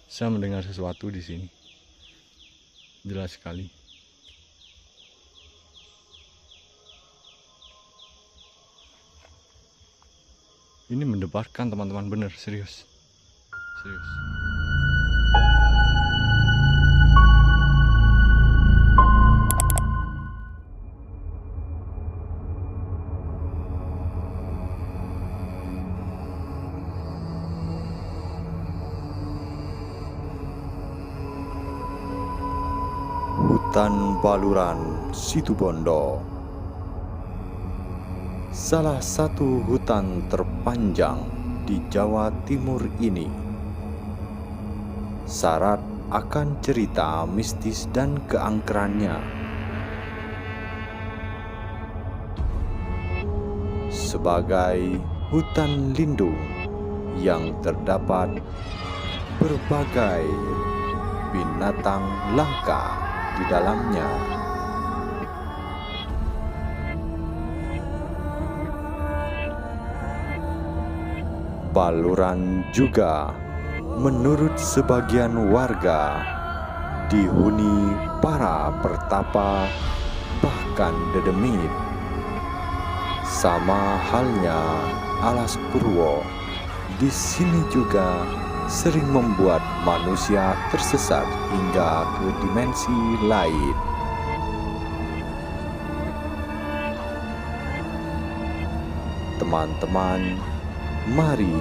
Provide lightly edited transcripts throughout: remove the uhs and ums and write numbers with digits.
Saya mendengar sesuatu di sini. Jelas sekali. Ini mendebarkan teman-teman, bener, serius. Serius. Hutan Baluran Situbondo, salah satu hutan terpanjang di Jawa Timur ini, syarat akan cerita mistis dan keangkerannya. Sebagai hutan lindung yang terdapat berbagai binatang langka di dalamnya. Baluran juga menurut sebagian warga dihuni para pertapa bahkan dedemit. Sama halnya Alas Purwo, di sini juga sering membuat manusia tersesat hingga ke dimensi lain. Teman-teman, mari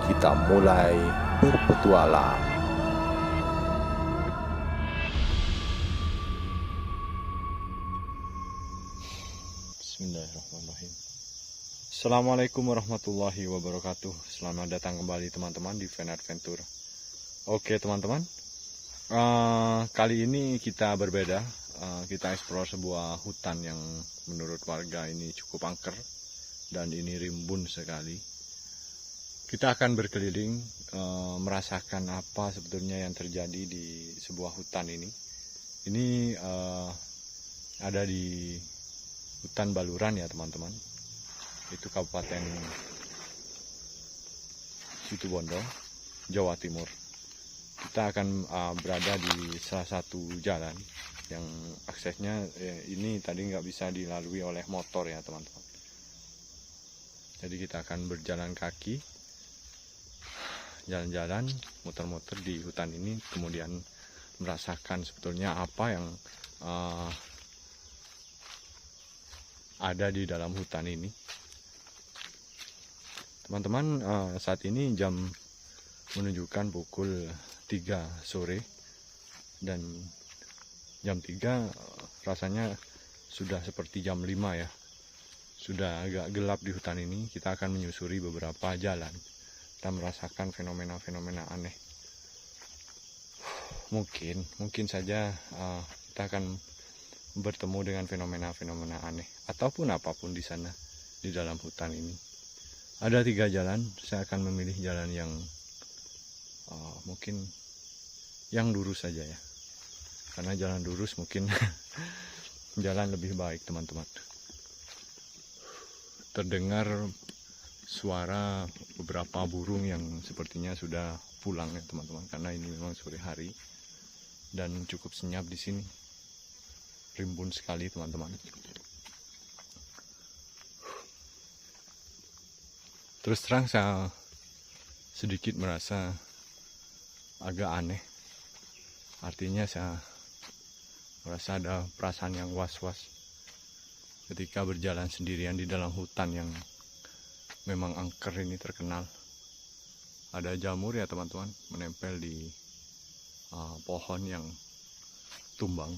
kita mulai berpetualang. Bismillahirrahmanirrahim. Assalamualaikum warahmatullahi wabarakatuh. Selamat datang kembali teman-teman di Van Adventure. Oke teman-teman, kali ini kita berbeda. Kita eksplor sebuah hutan yang menurut warga ini cukup angker dan ini rimbun sekali. Kita akan berkeliling merasakan apa sebetulnya yang terjadi di sebuah hutan ini. Ini ada di hutan Baluran ya teman-teman. Itu Kabupaten Situbondo, Jawa Timur. Kita akan berada di salah satu jalan yang aksesnya ini tadi nggak bisa dilalui oleh motor ya teman-teman. Jadi kita akan berjalan kaki, jalan-jalan, muter-muter di hutan ini, kemudian merasakan sebetulnya apa yang ada di dalam hutan ini. Teman-teman, saat ini jam menunjukkan pukul 3 sore dan jam 3 rasanya sudah seperti jam 5 ya. Sudah agak gelap di hutan ini. Kita akan menyusuri beberapa jalan dan merasakan fenomena-fenomena aneh. Mungkin saja kita akan bertemu dengan fenomena-fenomena aneh ataupun apapun di sana di dalam hutan ini. Ada 3 jalan, saya akan memilih jalan yang mungkin yang lurus saja ya, karena jalan lurus mungkin jalan lebih baik teman-teman. Terdengar suara beberapa burung yang sepertinya sudah pulang ya teman-teman, karena ini memang sore hari dan cukup senyap di sini, rimbun sekali teman-teman. Terus terang saya sedikit merasa agak aneh. Artinya saya merasa ada perasaan yang was-was ketika berjalan sendirian di dalam hutan yang memang angker ini terkenal. Ada jamur ya teman-teman, menempel di pohon yang tumbang.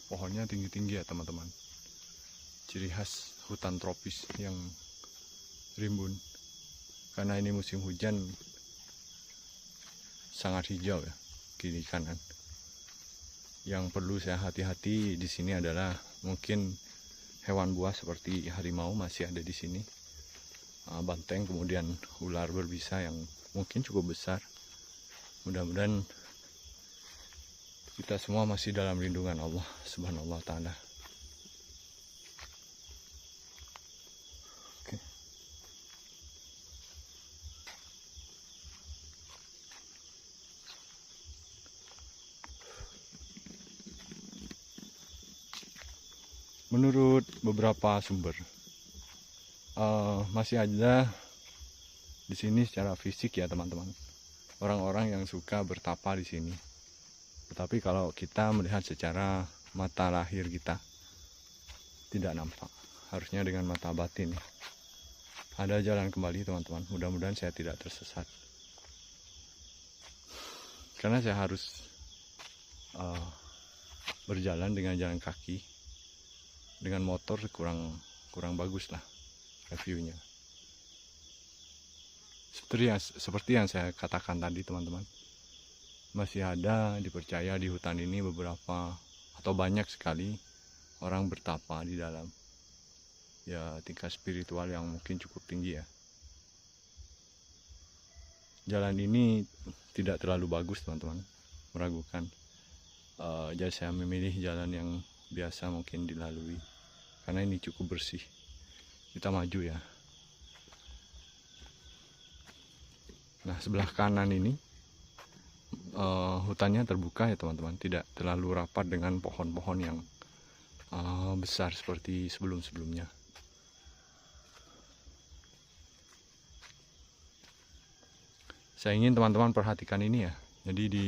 Pohonnya tinggi-tinggi ya teman-teman. Ciri khas hutan tropis yang rimbun. Karena ini musim hujan, sangat hijau ya kiri kanan. Yang perlu saya hati-hati di sini adalah mungkin hewan buas seperti harimau masih ada di sini. Banteng, kemudian ular berbisa yang mungkin cukup besar. Mudah-mudahan kita semua masih dalam lindungan Allah Subhanahu wa Ta'ala. Oke. menurut beberapa sumber masih ada di sini secara fisik ya teman-teman, orang-orang yang suka bertapa di sini. Tetapi kalau kita melihat secara mata lahir kita, tidak nampak. Harusnya dengan mata batin. Ada jalan kembali teman-teman. Mudah-mudahan saya tidak tersesat. Karena saya harus berjalan dengan jalan kaki. Dengan motor kurang bagus lah reviewnya. Seperti yang saya katakan tadi teman-teman, masih ada dipercaya di hutan ini beberapa atau banyak sekali orang bertapa di dalam. Ya, tingkat spiritual yang mungkin cukup tinggi ya. Jalan ini tidak terlalu bagus teman-teman, meragukan. Jadi saya memilih jalan yang biasa mungkin dilalui, karena ini cukup bersih. Kita maju ya. Nah, sebelah kanan ini hutannya terbuka ya teman-teman, tidak terlalu rapat dengan pohon-pohon yang besar seperti sebelum-sebelumnya. Saya ingin teman-teman perhatikan ini ya. Jadi di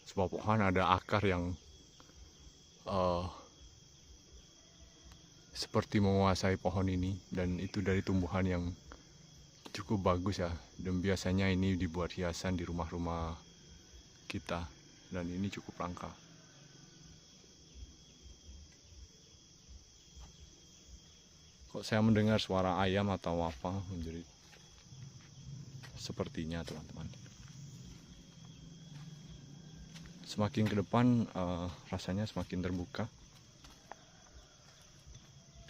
sebuah pohon ada akar yang seperti menguasai pohon ini, dan itu dari tumbuhan yang cukup bagus ya. Dan biasanya ini dibuat hiasan di rumah-rumah kita, dan ini cukup langka. Kok saya mendengar suara ayam atau apa menjerit? Sepertinya teman-teman. Semakin ke depan rasanya semakin terbuka.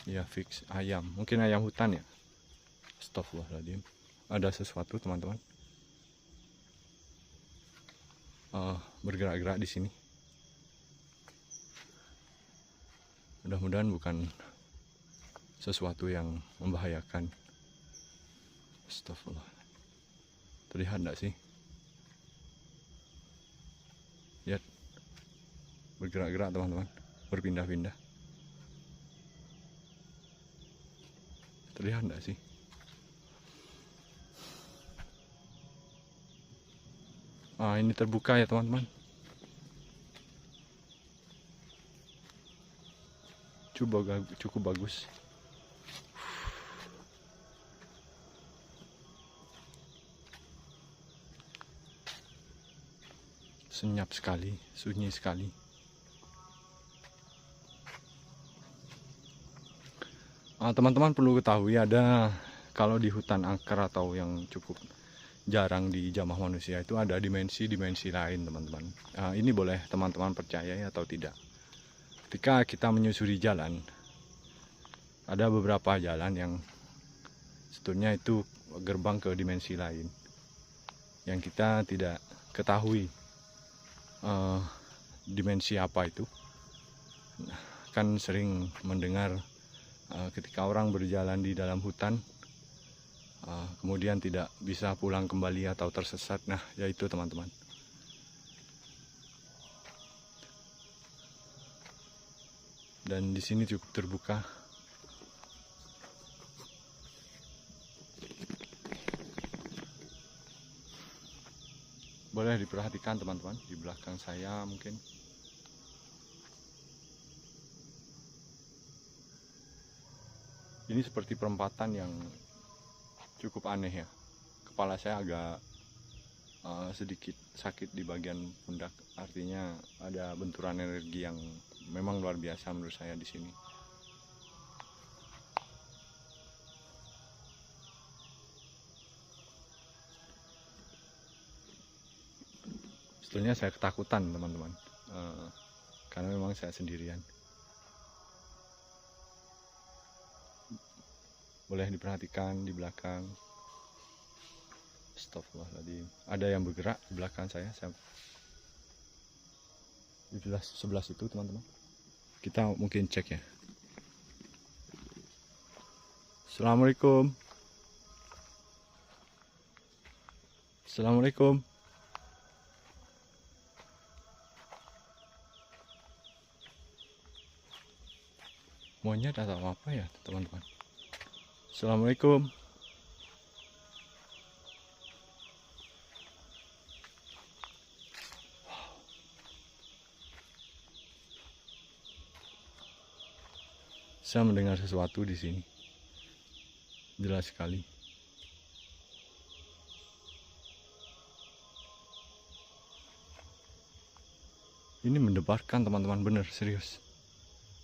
Ya, fix ayam. Mungkin ayam hutan ya. Astagfirullahaladzim. Ada sesuatu teman-teman. Bergerak-gerak di sini. Mudah-mudahan bukan sesuatu yang membahayakan. Astagfirullah. Terlihat enggak sih? Lihat. Bergerak-gerak teman-teman. Berpindah-pindah. Terlihat enggak sih? Ini terbuka ya teman-teman. Cukup bagus. Senyap sekali, sunyi sekali. Teman-teman perlu ketahui, ada kalau di hutan angker atau yang cukup jarang dijamah manusia itu ada dimensi-dimensi lain teman-teman. Ini boleh teman-teman percaya atau tidak. Ketika kita menyusuri jalan, ada beberapa jalan yang sebetulnya itu gerbang ke dimensi lain yang kita tidak ketahui dimensi apa itu. Kan sering mendengar ketika orang berjalan di dalam hutan kemudian tidak bisa pulang kembali atau tersesat. Nah, yaitu teman-teman. Dan di sini cukup terbuka. Boleh diperhatikan teman-teman di belakang saya mungkin. Ini seperti perempatan yang cukup aneh ya. Kepala saya agak sedikit sakit di bagian pundak. Artinya ada benturan energi yang memang luar biasa menurut saya di sini. Sebetulnya saya ketakutan teman-teman, karena memang saya sendirian. Boleh diperhatikan di belakang. Astagfirullahaladzim. Ada yang bergerak di belakang saya. Di sebelah situ teman-teman. Kita mungkin cek ya. Assalamualaikum. Assalamualaikum. monyet atau apa ya teman-teman. Assalamualaikum. Saya mendengar sesuatu di sini. Jelas sekali. Ini mendebarkan teman-teman, bener, serius.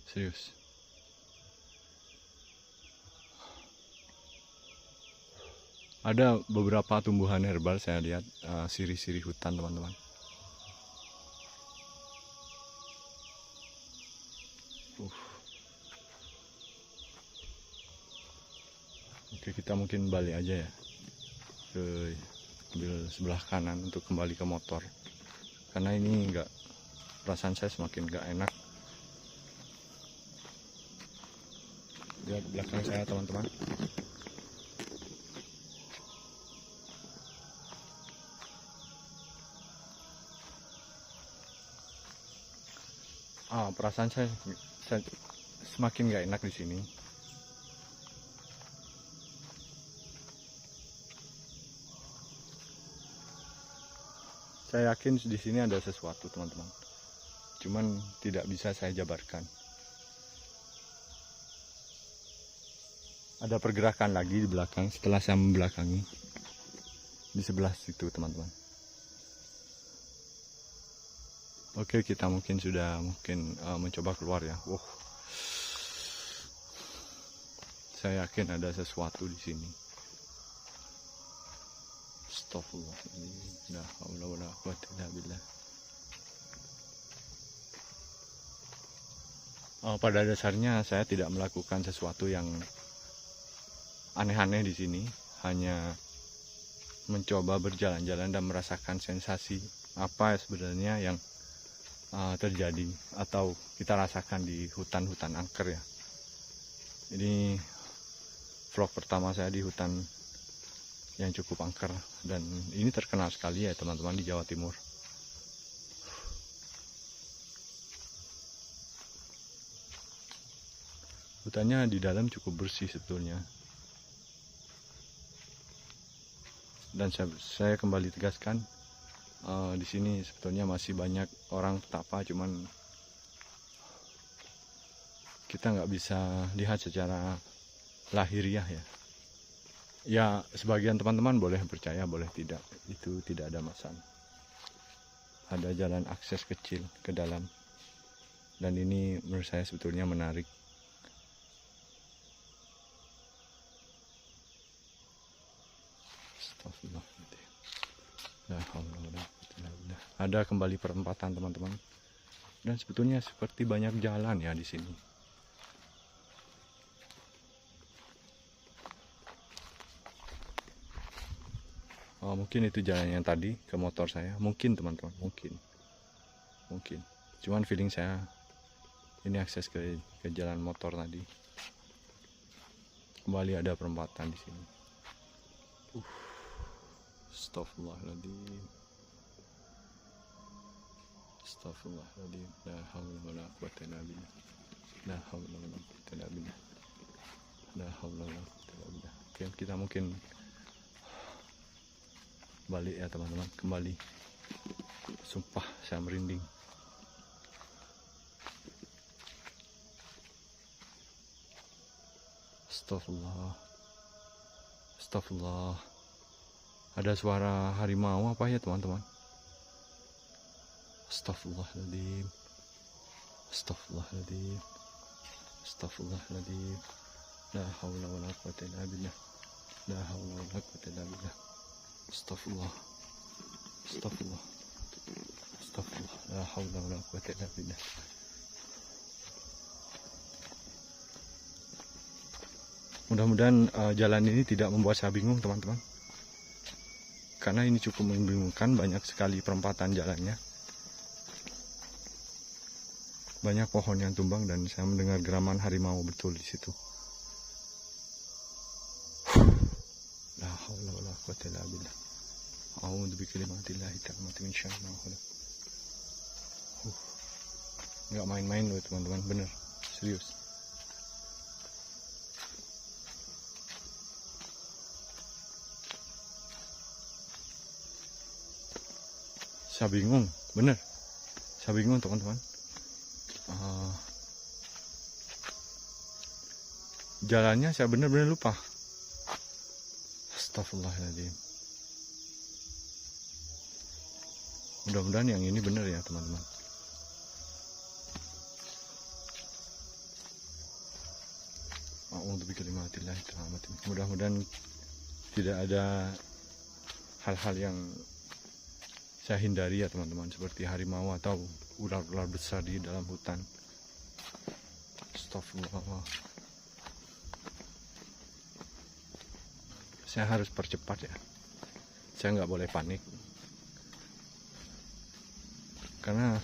Serius. Ada beberapa tumbuhan herbal saya lihat, sirih-sirih hutan teman-teman. Oke, kita mungkin balik aja ya ke mobil sebelah kanan untuk kembali ke motor, karena ini enggak, perasaan saya semakin enggak enak. Lihat belakang saya teman-teman. Perasaan saya semakin enggak enak di sini. Saya yakin di sini ada sesuatu teman-teman, cuman tidak bisa saya jabarkan. Ada pergerakan lagi di belakang setelah saya membelakangi di sebelah situ teman-teman. Oke, kita mungkin sudah mencoba keluar ya. Saya yakin ada sesuatu di sini. Astagfirullahaladzim. La haula wala quwwata illa billah. Pada dasarnya saya tidak melakukan sesuatu yang aneh-aneh di sini, hanya mencoba berjalan-jalan dan merasakan sensasi apa sebenarnya yang terjadi atau kita rasakan di hutan-hutan angker ya. Ini vlog pertama saya di hutan yang cukup angker, dan ini terkenal sekali ya teman-teman di Jawa Timur. Hutannya di dalam cukup bersih sebetulnya, dan saya kembali tegaskan, di sini sebetulnya masih banyak orang petapa, cuman kita nggak bisa lihat secara lahiriah ya. Ya, sebagian teman-teman boleh percaya, boleh tidak, itu tidak ada masalah. Ada jalan akses kecil ke dalam, dan ini menurut saya sebetulnya menarik. Astagfirullahaladzim. La haula wala quwwata illa billah. Ada kembali perempatan teman-teman, dan sebetulnya seperti banyak jalan ya di sini. Mungkin itu jalan yang tadi ke motor saya, mungkin teman-teman, mungkin. Cuman feeling saya ini akses ke jalan motor tadi. Kembali ada perempatan di sini. Astagfirullahaladzim. Astagfirullahaladzim. La haula wala quwwata illa billah. La haula wala quwwata illa billah. La haula wala quwwata illa billah. Oke, kita mungkin balik ya teman-teman, kembali. Sumpah saya merinding. Astagfirullah. Astagfirullah. Ada suara harimau apa ya teman-teman? Astagfirullahaladzim. Astagfirullahaladzim. Astagfirullahaladzim. La haula wala quwwata illa billah. La haula wala quwwata illa billah. Astagfirullah. Astagfirullah. Astagfirullah. La haula wala quwwata illa billah. Mudah-mudahan jalan ini tidak membuat saya bingung teman-teman, karena ini cukup membingungkan. Banyak sekali perempatan jalannya, banyak pohon yang tumbang, dan saya mendengar geraman harimau betul di situ. La haula wala quwwata illa billah. A'udzu bikalimatillahi tammati min syarri ma khalaq. Nggak main-main loh teman-teman, bener, serius. Saya bingung, bener. Saya bingung teman-teman. Jalannya saya bener-bener lupa. Astagfirullahaladzim. Mudah-mudahan yang ini bener ya teman-teman. Mudah-mudahan tidak ada hal-hal yang saya hindari ya teman-teman, seperti harimau atau ular-ular besar di dalam hutan. Astagfirullah. Saya harus percepat ya. Saya nggak boleh panik. Karena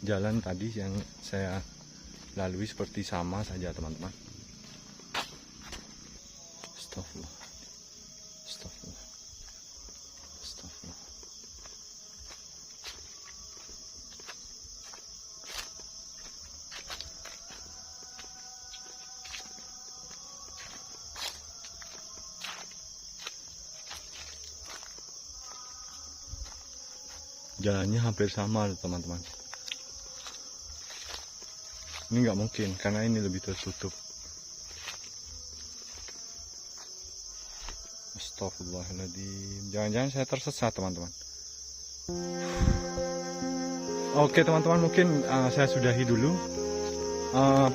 jalan tadi yang saya lalui seperti sama saja teman-teman. Astagfirullah. Astagfirullah. Astagfirullah. Jalannya hampir sama teman-teman. Ini nggak mungkin karena ini lebih tertutup. Astagfirullahaladzim. Jangan-jangan saya tersesat teman-teman. Oke teman-teman, mungkin saya sudahi dulu.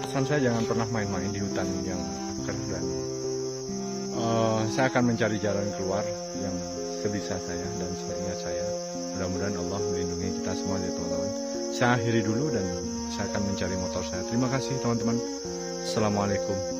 Pesan saya jangan pernah main-main di hutan yang angker, dan saya akan mencari jalan keluar yang sebisa saya dan seingat saya. Mudah-mudahan Allah melindungi kita semua ya teman-teman. Saya akhiri dulu dan saya akan mencari motor saya. Terima kasih teman-teman. Assalamualaikum